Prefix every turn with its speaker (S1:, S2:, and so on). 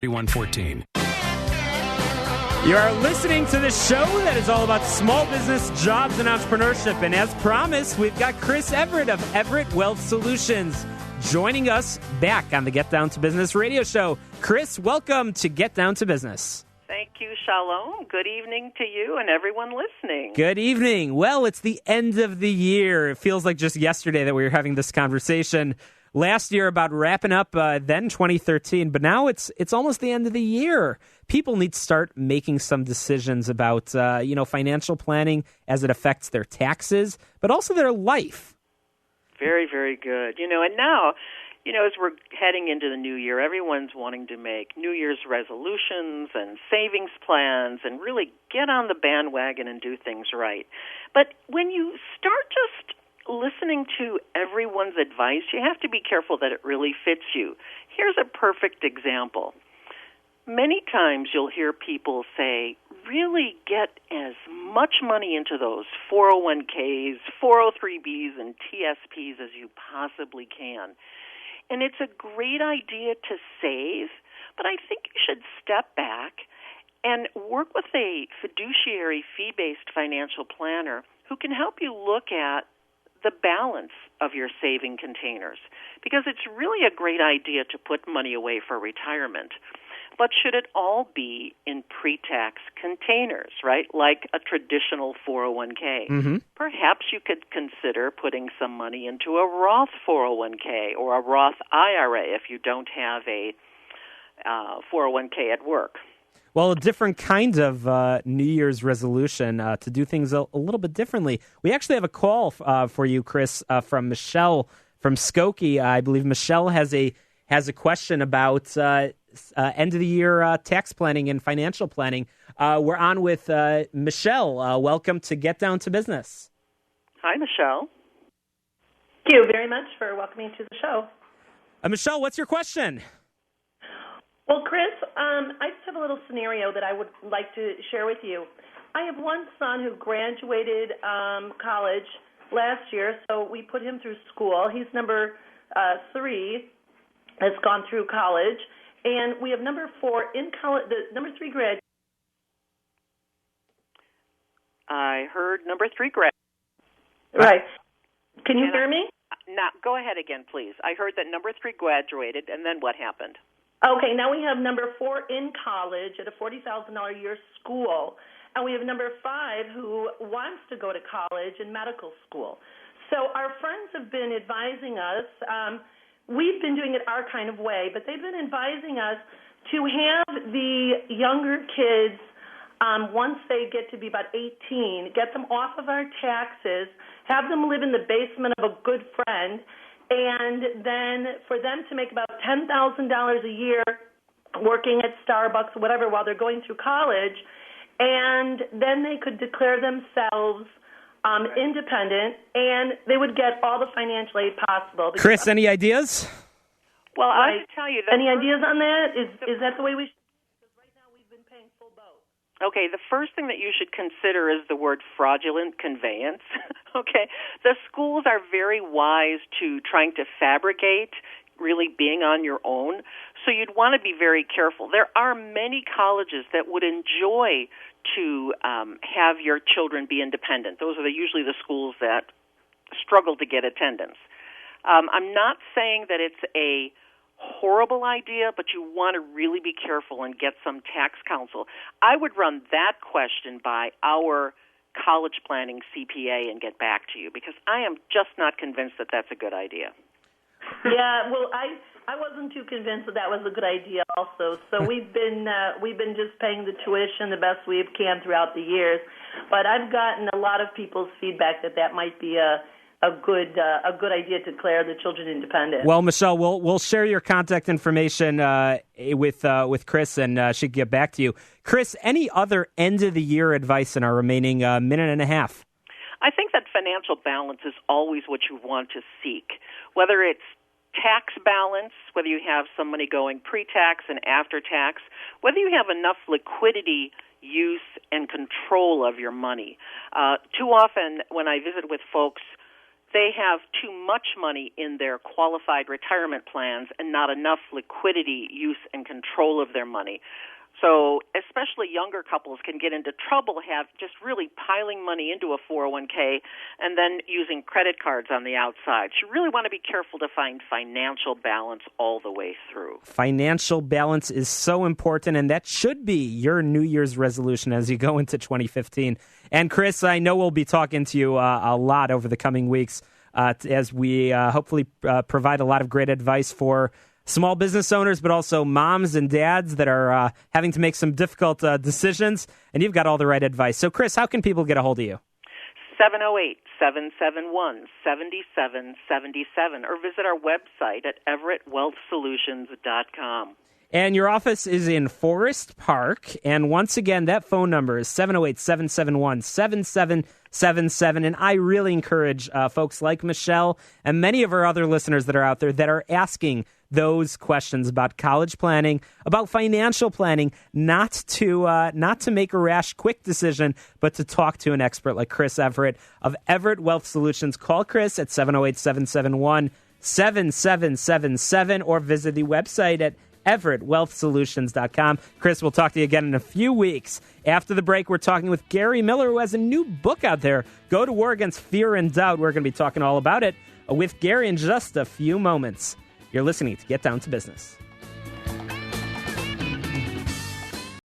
S1: 3114.
S2: You are listening to the show that is all about small business, jobs, and entrepreneurship. And as promised, we've got Chris Everett of Everett Wealth Solutions joining us back on the Get Down to Business radio show. Chris, welcome to Get Down to Business.
S3: Thank you, Shalom. Good evening to you and everyone listening.
S2: Good evening. Well, it's the end of the year. It feels like just yesterday that we were having this conversation last year about wrapping up then 2013, but now it's almost the end of the year. People need to start making some decisions about financial planning as it affects their taxes, but also their life.
S3: Very, very good. And now, as we're heading into the new year, everyone's wanting to make New Year's resolutions and savings plans and really get on the bandwagon and do things right. But when you start just listening to everyone's advice, you have to be careful that it really fits you. Here's a perfect example. Many times you'll hear people say, really get as much money into those 401ks, 403bs, and TSPs as you possibly can. And it's a great idea to save, but I think you should step back and work with a fiduciary fee-based financial planner who can help you look at the balance of your saving containers, because it's really a great idea to put money away for retirement. But should it all be in pre-tax containers, right, like a traditional 401k? Mm-hmm. Perhaps you could consider putting some money into a Roth 401k or a Roth IRA if you don't have a 401k at work.
S2: Well, a different kind of New Year's resolution to do things a little bit differently. We actually have a call for you, Chris, from Michelle from Skokie. I believe Michelle has a question about end of the year tax planning and financial planning. We're on with Michelle. Welcome to Get Down to Business.
S3: Hi, Michelle.
S4: Thank you very much for welcoming to the show.
S2: Michelle, what's your question?
S4: Well, Chris, I just have a little scenario that I would like to share with you. I have one son who graduated college last year, so we put him through school. He's number 3, has gone through college, and we have number 4 in college. The number 3 grad.
S3: I heard number 3 grad.
S4: Right. Can you hear me?
S3: Now, go ahead again, please. I heard that number 3 graduated, and then what happened?
S4: Okay, now we have number 4 in college at a $40,000 a year school, and we have number 5 who wants to go to college and medical school. So our friends have been advising us, we've been doing it our kind of way, but they've been advising us to have the younger kids, once they get to be about 18, get them off of our taxes, have them live in the basement of a good friend, and then for them to make about $10,000 a year working at Starbucks or whatever while they're going through college, and then they could declare themselves independent, and they would get all the financial aid possible.
S2: Chris, any ideas?
S3: Well, I have to tell you that.
S4: Any ideas on that? Is that the way we should? Because right now we've been paying full boat.
S3: Okay, the first thing that you should consider is the word fraudulent conveyance. Okay, the schools are very wise to trying to fabricate really being on your own, so you'd want to be very careful. There are many colleges that would enjoy to have your children be independent. Those are usually the schools that struggle to get attendance. I'm not saying that it's a horrible idea, but you want to really be careful and get some tax counsel. I would run that question by our college planning CPA and get back to you, because I am just not convinced that that's a good idea.
S4: Yeah, well, I wasn't too convinced that was a good idea also. So we've been just paying the tuition the best we can throughout the years. But I've gotten a lot of people's feedback that might be a good idea to declare the children independent.
S2: Well, Michelle, we'll share your contact information with Chris, and she can get back to you. Chris, any other end of the year advice in our remaining minute and a half?
S3: I think that financial balance is always what you want to seek, whether it's tax balance, whether you have some money going pre-tax and after tax, whether you have enough liquidity, use, and control of your money. Too often when I visit with folks, they have too much money in their qualified retirement plans and not enough liquidity, use, and control of their money. So especially younger couples can get into trouble just really piling money into a 401k and then using credit cards on the outside. So you really want to be careful to find financial balance all the way through.
S2: Financial balance is so important, and that should be your New Year's resolution as you go into 2015. And Chris, I know we'll be talking to you a lot over the coming weeks as we hopefully provide a lot of great advice for small business owners, but also moms and dads that are having to make some difficult decisions, and you've got all the right advice. So, Chris, how can people get a hold of you?
S3: 708-771-7777, or visit our website at everettwealthsolutions.com.
S2: And your office is in Forest Park, and once again, that phone number is 708-771-7777, and I really encourage folks like Michelle and many of our other listeners that are out there that are asking those questions about college planning, about financial planning, not to make a rash, quick decision, but to talk to an expert like Chris Everett of Everett Wealth Solutions. Call Chris at 708-771-7777 or visit the website at everettwealthsolutions.com. Chris, we'll talk to you again in a few weeks. After the break, we're talking with Gary Miller, who has a new book out there, Go to War Against Fear and Doubt. We're going to be talking all about it with Gary in just a few moments. You're listening to Get Down to Business.